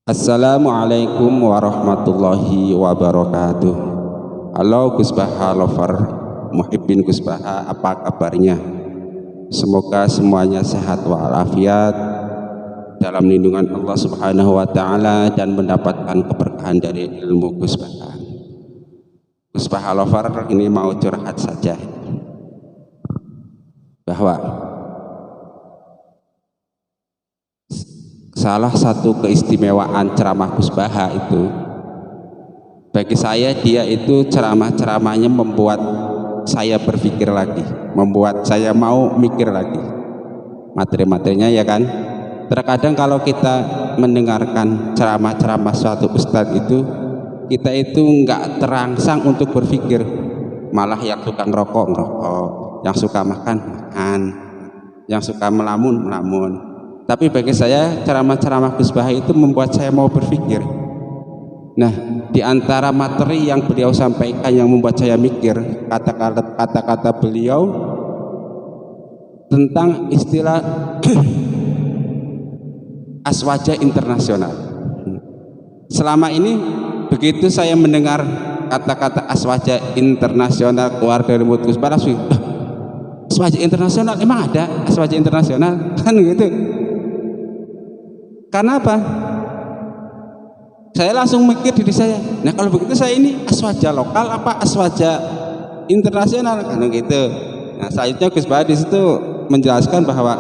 Assalamualaikum warahmatullahi wabarakatuh. Halo Gus Baha Lover, Muhibbin Gus Baha, apa kabarnya? Semoga semuanya sehat walafiat dalam lindungan Allah Subhanahu wa taala dan mendapatkan keberkahan dari ilmu Gus Baha. Gus Baha Lover ini mau curhat saja bahwa salah satu keistimewaan ceramah Gus Baha itu, bagi saya dia itu ceramah-ceramahnya membuat saya berpikir lagi, membuat saya mau mikir lagi materi-materinya, ya kan. Terkadang kalau kita mendengarkan ceramah-ceramah suatu ustadz itu, kita itu nggak terangsang untuk berpikir, malah yang suka ngerokok, yang suka makan, yang suka melamun. Tapi bagi saya ceramah-ceramah Gus Baha itu membuat saya mau berpikir. Nah, di antara materi yang beliau sampaikan yang membuat saya mikir, kata-kata beliau tentang istilah aswaja internasional. Selama ini begitu saya mendengar kata-kata aswaja internasional keluar dari mulut Gus Baha, aswaja internasional, emang ada aswaja internasional? Kan gitu. Karena apa? Saya langsung mikir diri saya, nah kalau begitu saya ini aswaja lokal apa aswaja internasional, kan gitu. Nah, selanjutnya Gus Baha di situ menjelaskan bahwa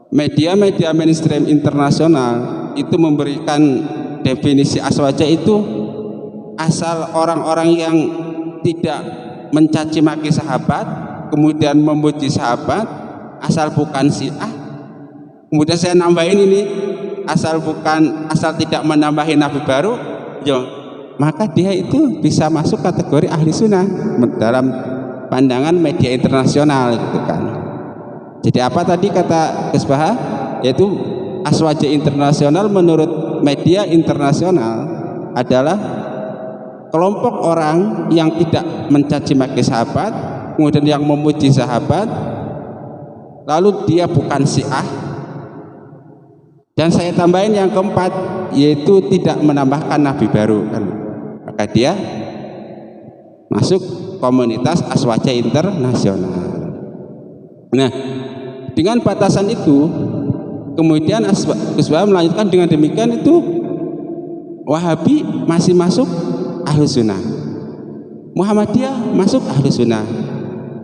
media-media mainstream internasional itu memberikan definisi aswaja itu asal orang-orang yang tidak mencaci maki sahabat, kemudian memuji sahabat, asal bukan Syiah. Kemudian saya nambahin ini, asal tidak menambahin nabi baru, maka dia itu bisa masuk kategori ahli sunnah dalam pandangan media internasional, gitu kan. Jadi apa tadi kata Gus Baha? Yaitu aswaja internasional menurut media internasional adalah kelompok orang yang tidak mencaci maki sahabat, kemudian yang memuji sahabat, lalu dia bukan Syiah. Dan saya tambahin yang keempat, yaitu tidak menambahkan nabi baru, kan. Maka dia masuk komunitas aswaja internasional. Nah, dengan batasan itu, kemudian Gus Baha melanjutkan dengan demikian itu Wahabi masih masuk Ahlus Sunnah, Muhammadiyah masuk Ahlus Sunnah,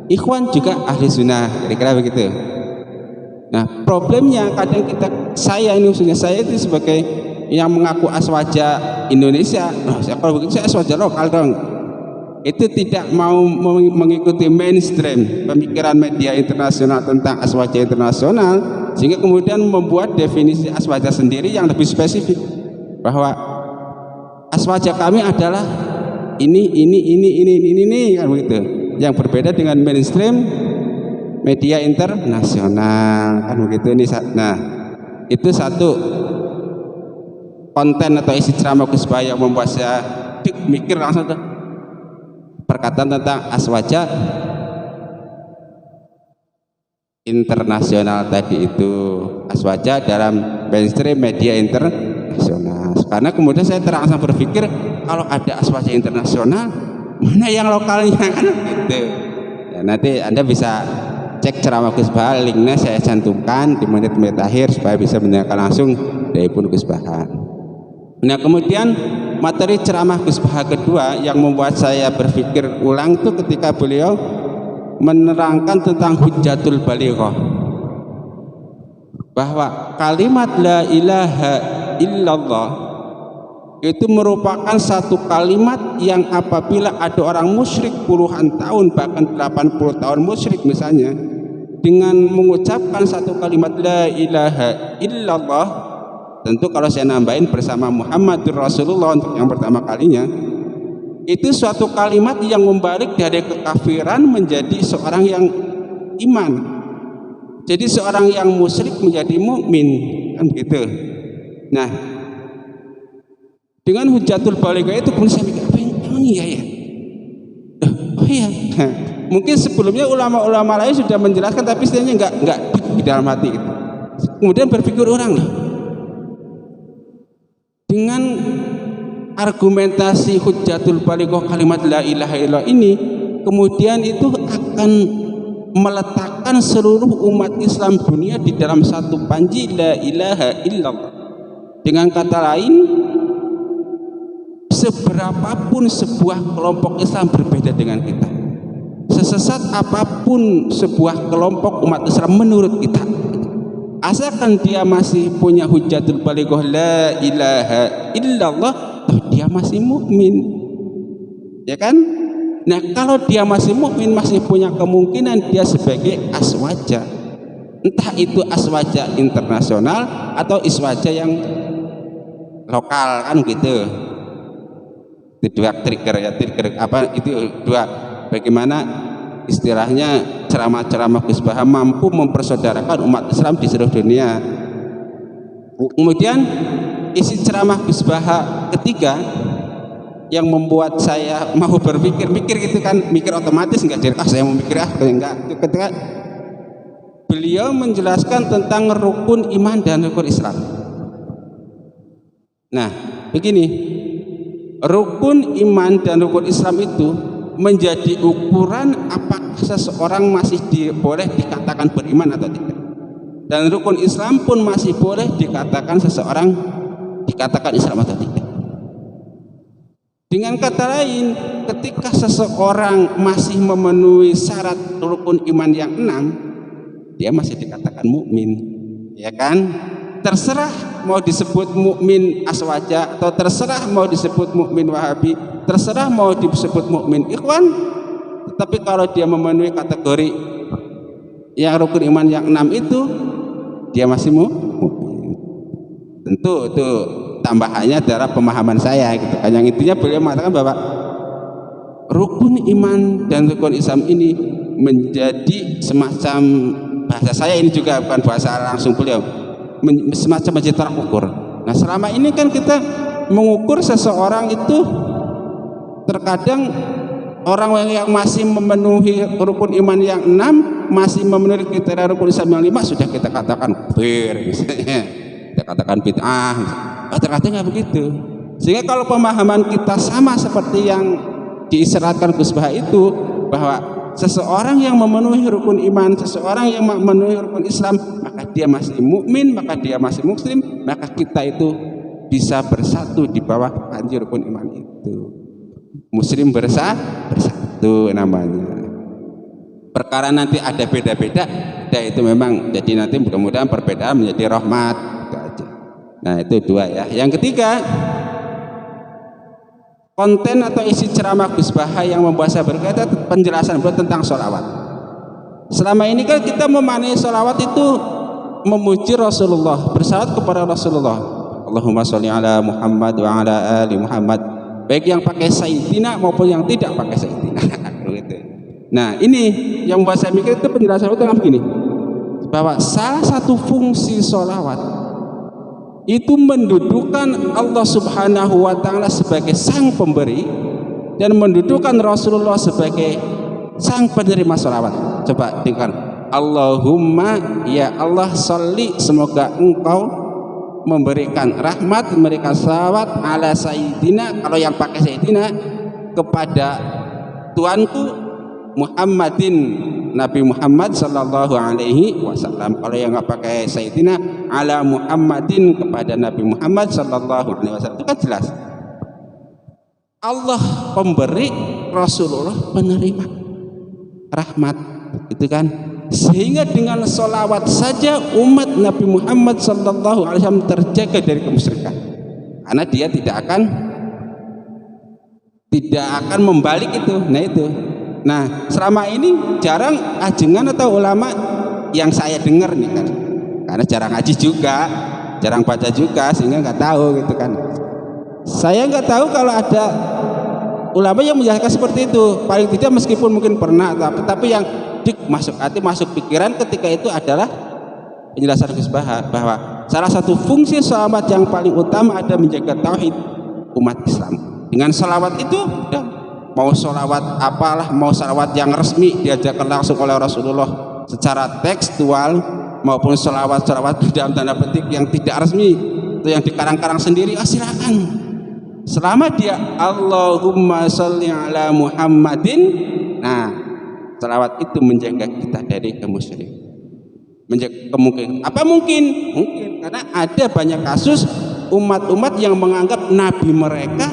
Ikhwan juga Ahlus Sunnah, kira-kira begitu. Nah, problemnya kadang saya itu sebagai yang mengaku aswaja Indonesia, kalau begitu saya aswaja lokal dong. Itu tidak mau mengikuti mainstream pemikiran media internasional tentang aswaja internasional, sehingga kemudian membuat definisi aswaja sendiri yang lebih spesifik, bahwa aswaja kami adalah ini kan begitu, yang berbeda dengan mainstream media internasional, kan begitu. Nah, itu satu konten atau isi ceramah Gus Baha yang membuat saya mikir langsung tuh, perkataan tentang aswaja internasional tadi itu, aswaja dalam mainstream media internasional. Karena kemudian saya terangsang berpikir, kalau ada aswaja internasional, mana yang lokalnya, kan gitu. Ya, nanti Anda bisa cek ceramah Gus Baha, linknya saya cantumkan di menit-menit akhir supaya bisa mendengarkan langsung dari pun Gus Baha. Nah, kemudian materi ceramah Gus Baha kedua yang membuat saya berpikir ulang itu ketika beliau menerangkan tentang hujjatul balighah, bahwa kalimat la ilaha illallah itu merupakan satu kalimat yang apabila ada orang musyrik puluhan tahun bahkan 80 tahun musyrik misalnya, dengan mengucapkan satu kalimat la ilaha illallah, tentu kalau saya nambahin bersama Muhammadur Rasulullah untuk yang pertama kalinya, itu suatu kalimat yang membalik dari kekafiran menjadi seorang yang iman. Jadi seorang yang musyrik menjadi mukmin, kan begitu. Nah, dengan hujjatul balighah itu pun saya mikir, apa emang iya ya? Oh iya. Mungkin sebelumnya ulama-ulama lain sudah menjelaskan, tapi setidaknya enggak di dalam hati itu. Kemudian berpikir orang, argumentasi hujjatul balighah kalimat la ilaha illallah ini kemudian itu akan meletakkan seluruh umat Islam dunia di dalam satu panji la ilaha illallah. Dengan kata lain, seberapapun sebuah kelompok Islam berbeda dengan kita, sesesat apapun sebuah kelompok umat Islam menurut kita, asalkan dia masih punya hujjatul balighah la ilaha illallah, dia masih mukmin, ya kan? Nah, kalau dia masih mukmin, masih punya kemungkinan dia sebagai aswaja, entah itu aswaja internasional atau aswaja yang lokal, kan gitu. Itu dua trigger ya, trigger apa itu dua, bagaimana istilahnya ceramah-ceramah Gus Baha mampu mempersaudarakan umat Islam di seluruh dunia. Kemudian isi ceramah Gus Baha ketiga yang membuat saya mau mikir gitu kan, mikir otomatis enggak direkah, saya mau mikir enggak, ketika beliau menjelaskan tentang rukun iman dan rukun Islam. Nah, begini, rukun iman dan rukun Islam itu menjadi ukuran apakah seseorang masih boleh dikatakan beriman atau tidak, dan rukun Islam pun masih boleh dikatakan seseorang dikatakan Islam atau tidak. Dengan kata lain, ketika seseorang masih memenuhi syarat rukun iman yang 6, dia masih dikatakan mukmin, ya kan? Terserah mau disebut mukmin aswaja atau terserah mau disebut mukmin wahabi, terserah mau disebut mukmin ikhwan, tetapi kalau dia memenuhi kategori yang rukun iman yang 6 itu, dia masih mukmin. Tentu itu tambahannya adalah pemahaman saya gitu kan. Yang intinya beliau mengatakan bahwa rukun iman dan rukun Islam ini menjadi semacam, bahasa saya ini juga bukan bahasa langsung beliau, semacam menjadi tolak ukur. Nah, selama ini kan kita mengukur seseorang itu, terkadang orang yang masih memenuhi rukun iman yang 6, masih memenuhi kriteria rukun Islam yang 5 sudah kita katakan kafir misalnya, kita katakan bid'ah. Terkadang nggak begitu. Sehingga kalau pemahaman kita sama seperti yang diisyaratkan Gus Baha itu, bahwa seseorang yang memenuhi rukun iman, seseorang yang memenuhi rukun Islam, maka dia masih mukmin, maka dia masih muslim, maka kita itu bisa bersatu di bawah panji rukun iman itu. Muslim bersatu namanya. Perkara nanti ada beda-beda, itu memang jadi nanti mudah-mudahan perbedaan menjadi rahmat, itu aja. Nah, itu dua ya. Yang ketiga, konten atau isi ceramah Gus Baha yang membuat saya berkata penjelasan beliau tentang sholawat. Selama ini kan kita memaknai sholawat itu memuji Rasulullah, bersalawat kepada Rasulullah. Allahumma sholli ala Muhammad wa ala ali Muhammad, baik yang pakai sayyidina maupun yang tidak pakai sayyidina. Nah, ini yang membuat saya mikir itu penjelasan itu begini, bahwa salah satu fungsi sholawat itu mendudukan Allah Subhanahu wa ta'ala sebagai sang pemberi dan mendudukan Rasulullah sebagai sang penerima sholawat. Coba dengar, Allahumma ya Allah sholli, semoga engkau memberikan rahmat, memberikan sholawat ala sayyidina, kalau yang pakai sayyidina, kepada tuanku Muhammadin, Nabi Muhammad sallallahu alaihi wasallam. Kalau yang nggak pakai sayyidina, ala Muhammadin, kepada Nabi Muhammad sallallahu alaihi wasallam. Itu kan jelas Allah pemberi, Rasulullah penerima rahmat, itu kan. Sehingga dengan sholawat saja umat Nabi Muhammad sallallahu alaihi wasallam terjaga dari kemusyrikan, karena dia tidak akan membalik itu. Nah, selama ini jarang ajengan atau ulama yang saya dengar nih kan, karena jarang ngaji juga, jarang baca juga, sehingga nggak tahu gitu kan. Saya nggak tahu kalau ada ulama yang menjelaskan seperti itu. Paling tidak meskipun mungkin pernah, tapi yang masuk hati, masuk pikiran ketika itu adalah penjelasan Gus Baha, bahwa salah satu fungsi sholawat yang paling utama ada menjaga tauhid umat Islam. Dengan sholawat itu mau sholawat apalah, mau sholawat yang resmi diajarkan langsung oleh Rasulullah secara tekstual, maupun sholawat dalam tanda petik yang tidak resmi, itu yang dikarang-karang sendiri, silakan. Selama dia Allahumma sholli ala Muhammadin, nah selawat itu menjaga kita dari kemusyrikan. Menjaga kemungkinan apa mungkin karena ada banyak kasus umat-umat yang menganggap nabi mereka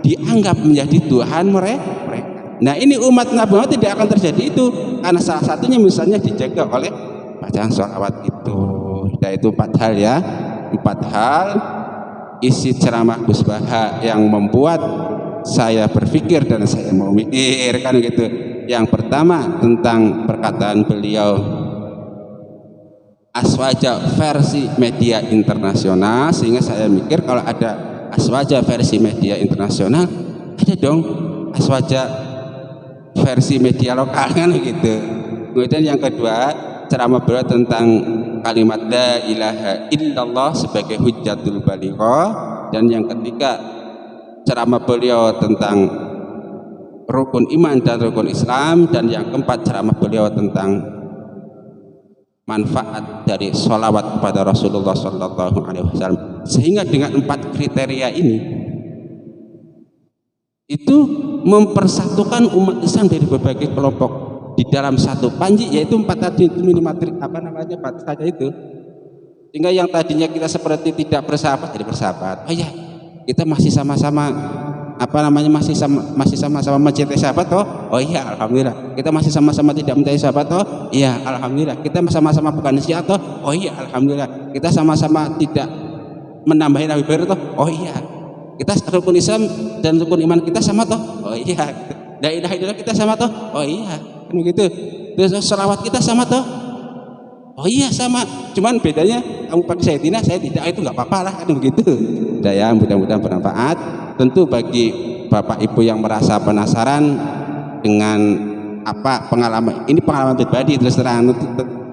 dianggap menjadi Tuhan mereka. Nah ini umat Nabi Muhammad tidak akan terjadi itu karena salah satunya misalnya dijaga oleh bacaan sholawat itu. Nah itu 4 hal ya, 4 hal isi ceramah Gus Baha yang membuat saya berpikir dan saya mau mikir kan gitu. Yang pertama tentang perkataan beliau Aswaja versi media internasional, sehingga saya mikir kalau ada Aswaja versi media internasional, ada dong Aswaja versi media lokal kan gitu. Kemudian yang kedua ceramah beliau tentang kalimat la ilaha illallah sebagai hujjatul balighah, dan yang ketiga ceramah beliau tentang rukun iman dan rukun Islam, dan yang keempat ceramah beliau tentang manfaat dari sholawat kepada Rasulullah Sallallahu Alaihi Wasallam. Sehingga dengan 4 kriteria ini itu mempersatukan umat Islam dari berbagai kelompok di dalam satu panji, yaitu 4 tadi itu minimatir apa namanya 4 saja itu. Sehingga yang tadinya kita seperti tidak bersahabat jadi bersahabat. Oh ya, kita masih sama-sama apa namanya masih sama-sama mencintai sahabat toh. Oh iya alhamdulillah. Kita masih sama-sama tidak mencintai sahabat toh. Iya alhamdulillah. Kita sama-sama bukan Syiah toh. Oh iya alhamdulillah. Kita sama-sama tidak menambahi nabi baru toh. Oh iya. Kita rukun Islam dan rukun iman kita sama toh. Oh iya. La ilaha illallah kita sama toh. Oh iya. Kan begitu. Terus selawat kita sama toh. Oh iya sama. Cuman bedanya kamu pakai Sayyidina, saya tidak, itu nggak apa-apa lah kan begitu. Udah ya, mudah-mudahan bermanfaat. Tentu bagi Bapak Ibu yang merasa penasaran dengan apa pengalaman ini, pengalaman pribadi terus terang,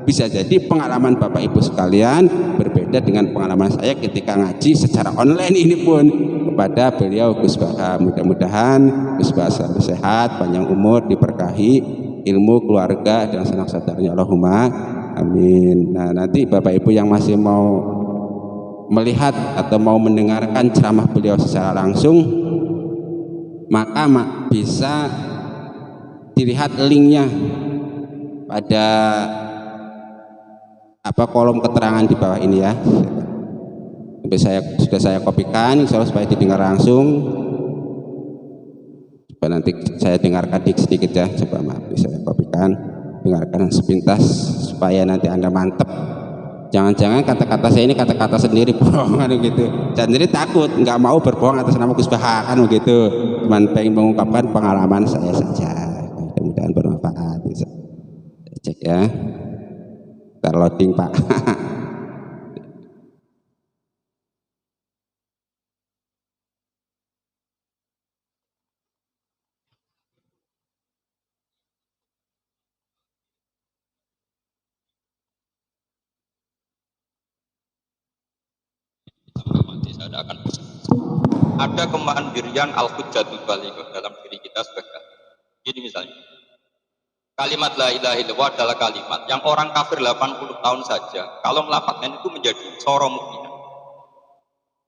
bisa jadi pengalaman Bapak Ibu sekalian berbeda dengan pengalaman saya ketika ngaji secara online ini pun kepada beliau Gus Baha. Mudah-mudahan Gus Baha selalu sehat, panjang umur, diberkahi ilmu, keluarga dan sanak saudaranya, Allahumma amin. Nah nanti Bapak Ibu yang masih mau melihat atau mau mendengarkan ceramah beliau secara langsung, maka bisa dilihat linknya pada apa kolom keterangan di bawah ini ya. Sudah saya kopikan, insya Allah supaya didengar langsung. Coba nanti saya dengarkan sedikit ya, coba maaf saya kopikan, dengarkan sepintas supaya nanti Anda mantep. Jangan-jangan kata-kata saya ini kata-kata sendiri bohongan gitu. Saya sendiri takut, nggak mau berbohong atas nama Gus Baha kan begitu. Cuman pengen mengungkapkan pengalaman saya saja. Mudah-mudahan bermanfaat. Bisa cek ya. Terloading Pak. Ada kemandirian al-hujjatul balighah dalam diri kita sebagai. Jadi misalnya kalimat la ilaha illallah adalah kalimat yang orang kafir 80 tahun saja kalau melafadzkan itu menjadi soro mukminah.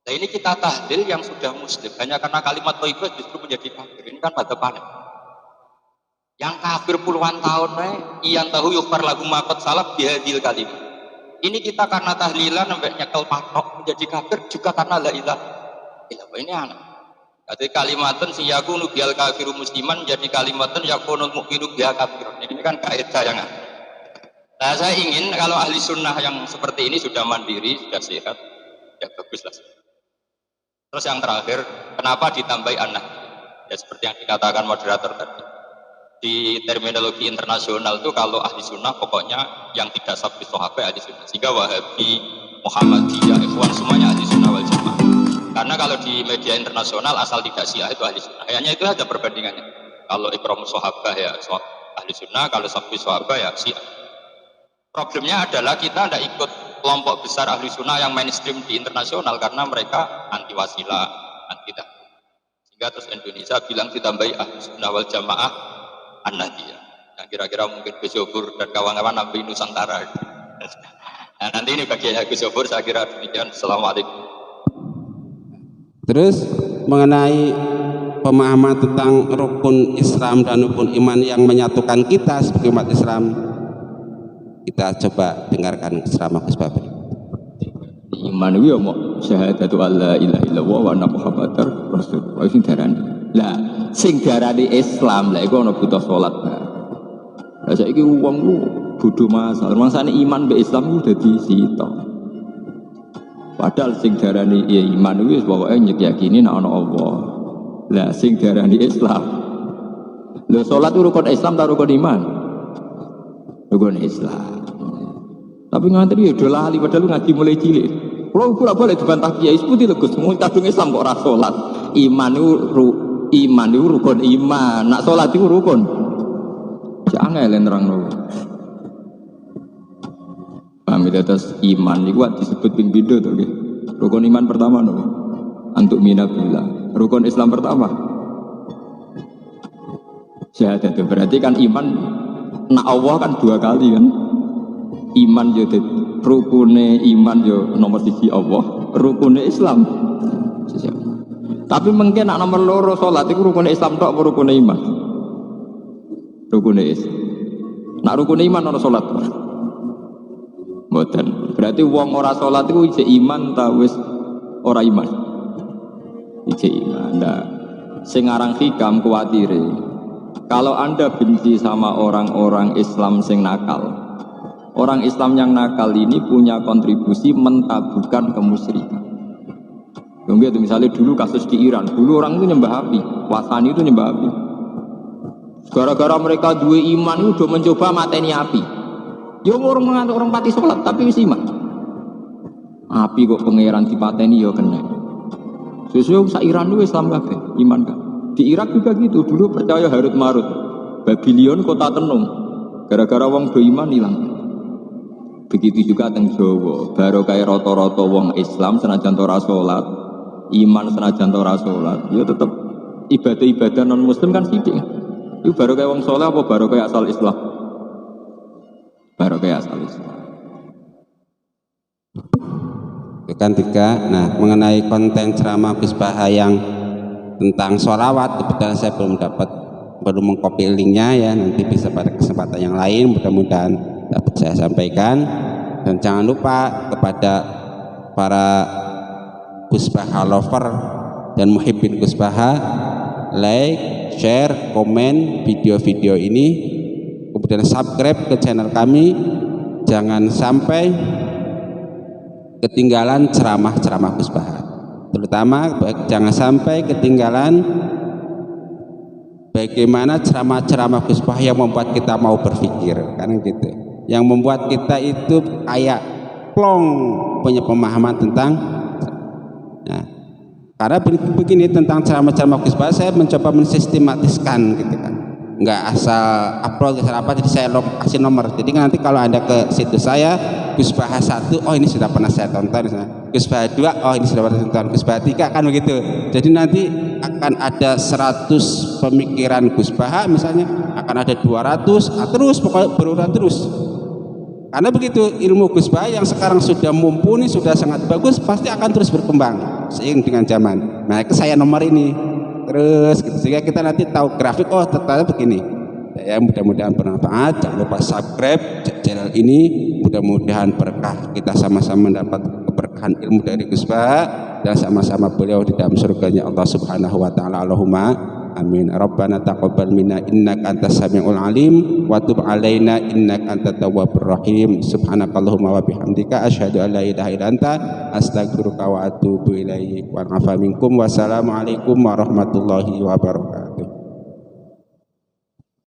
Nah ini kita tahlil yang sudah muslim hanya karena kalimat thayyibah justru menjadi kafir. Ini kan pada panik. Yang kafir puluhan tahun iyan tahu yughfar lagu maqad salaf bihadil kalimat. Ini kita karena tahlilan sampai nyekel patok menjadi kafir juga karena la ilaha illallah. Ini aneh. Jadi kalimatun siyakunu bial kafiru musliman jadi kalimatun yakunul mu'minu biha kafirun. Ini kan kaidah yang aneh. Nah saya ingin kalau ahli sunnah yang seperti ini sudah mandiri, sudah sehat, ya bagus lah. Terus yang terakhir, kenapa ditambahi anak? Ya seperti yang dikatakan moderator tadi. Di terminologi internasional itu kalau ahli sunnah pokoknya yang tidak sabit sahabat ahli sunnah. Sehingga Wahabi, Muhammadiyah, Ikhwan semuanya ahli sunnah wal jamaah. Karena kalau di media internasional asal tidak Syiah itu ahli sunnah. Hanya itu saja perbandingannya. Kalau ikram sahabat ya ahli sunnah, kalau sabit sahabat ya Syiah. Problemnya adalah kita tidak ikut kelompok besar ahli sunnah yang mainstream di internasional karena mereka anti wasilah, anti dah. Sehingga terus Indonesia bilang ditambahi ahli sunnah wal jamaah An-Nahdiyah. Yang kira-kira mungkin Gus Yobur dan kawan-kawan Nabi Nusantara. Nah, nanti ini bagiannya Gus Yobur, saya kira demikian. Assalamualaikum. Terus mengenai pemahaman tentang rukun Islam dan rukun iman yang menyatukan kita sebagai umat Islam. Kita coba dengarkan ceramah Gus Bapak. Iman itu ya mau syahadatu alla ilaha illallah wa anna muhammadar rasulullah sing darani. Lah sing darani Islam lha iku ana butuh salat. Lah saiki wong lu bodho masalah. Mangsane iman mbek Islam ku dadi sitok. Padahal sing darani ya iman itu pokoke nyekyakini nek ana Allah. Lah sing darani Islam. Lho salat itu rukun Islam ta rukun iman? Rukun Islam. Tapi ngantri ya udah lali padahal ngaji mulai cilik. Kalau aku boleh dibantah kiai seputi legus mau kadung Islam kok ora salat. Iman itu rukun iman. Nak salat itu rukun. Jangan nerangno. Paham ya atas iman itu disebut ping pindho to nggih. Rukun iman pertama no. Antuk minabillah. Rukun Islam pertama. Syahadat itu berarti kan iman nak Allah kan dua kali kan. Iman yo rukune iman yo nomor 1 Allah, rukune Islam. Tapi mungkin nak nomor loro salat iku rukune Islam tok apa rukune iman? Rukune Islam. Nak rukune iman ana salat. Mboten. Berarti wong ora salat iku isih iman ta wis ora iman? Isih iman. Nah, sing aran hikam kuwatire. Kalau Anda benci sama orang-orang Islam sing nakal, orang Islam yang nakal ini punya kontribusi mentabuhkan kemusyrikan. Itu misalnya dulu kasus di Iran, dulu orang itu nyembah api, Wasani itu nyembah api. Gara-gara mereka dua iman itu udah mencoba mateni api. Ya orang mengantuk orang pati sholat tapi wis iman. Api kok pangeran dipateni ya kena. Sesuai sak Iran itu Islam kabeh, iman kan. Di Irak juga gitu, dulu percaya Harut Marut, Babylon kota tenung. Gara-gara wong do iman hilang. Begitu juga teng Jawa, baru kayak roto-roto wong Islam senajan ora salat, iman senajan ora salat, ya tetep ibadah-ibadah non muslim kan sithik. Itu baru kayak wong saleh apa baru kayak asal Islam? Baru kayak asal Islam. Kan tiga. Nah, mengenai konten ceramah Gus Baha yang tentang sholawat, kebetulan saya belum mengcopy linknya ya, nanti bisa pada kesempatan yang lain mudah-mudahan dapat saya sampaikan. Dan jangan lupa kepada para Gus Baha lover dan muhibbin Gus Baha, like, share, komen video-video ini, kemudian subscribe ke channel kami. Jangan sampai ketinggalan ceramah-ceramah Gus Baha, terutama jangan sampai ketinggalan bagaimana ceramah-ceramah Gus Baha yang membuat kita mau berpikir, kan gitu, yang membuat kita itu kayak plong punya pemahaman tentang. Nah, karena begini tentang ceramah-ceramah Gus Baha saya mencoba mensistematiskan gitu kan, nggak asal upload asal apa, jadi saya kasih nomor. Jadi nanti kalau Anda ke situs saya Gus Baha 1, oh ini sudah pernah saya tonton, Gus Baha 2, oh ini sudah pernah saya tonton, Gus Baha 3 kan begitu. Jadi nanti akan ada 100 pemikiran Gus Baha misalnya, akan ada 200, terus pokoknya berulang terus. Karena begitu ilmu Gus Baha yang sekarang sudah mumpuni, sudah sangat bagus, pasti akan terus berkembang seiring dengan zaman. Nah, itu saya nomor ini terus gitu, sehingga kita nanti tahu grafik, oh ternyata begini ya. Mudah-mudahan bermanfaat. Jangan lupa subscribe channel ini, mudah-mudahan berkah, kita sama-sama mendapat keberkahan ilmu dari Gus Baha dan sama-sama beliau di dalam surganya Allah Subhanahu wa taala. Allahumma amin. Rabbana taqabbal minna innaka antas samiul alim wa tub alaina innaka antat tawwabur rahim. Subhanakallahumma wa bihamdika asyhadu an la ilaha illa anta astaghfiruka wa atubu ilaik. Wa afa minkum. Wassalamualaikum warahmatullahi wabarakatuh.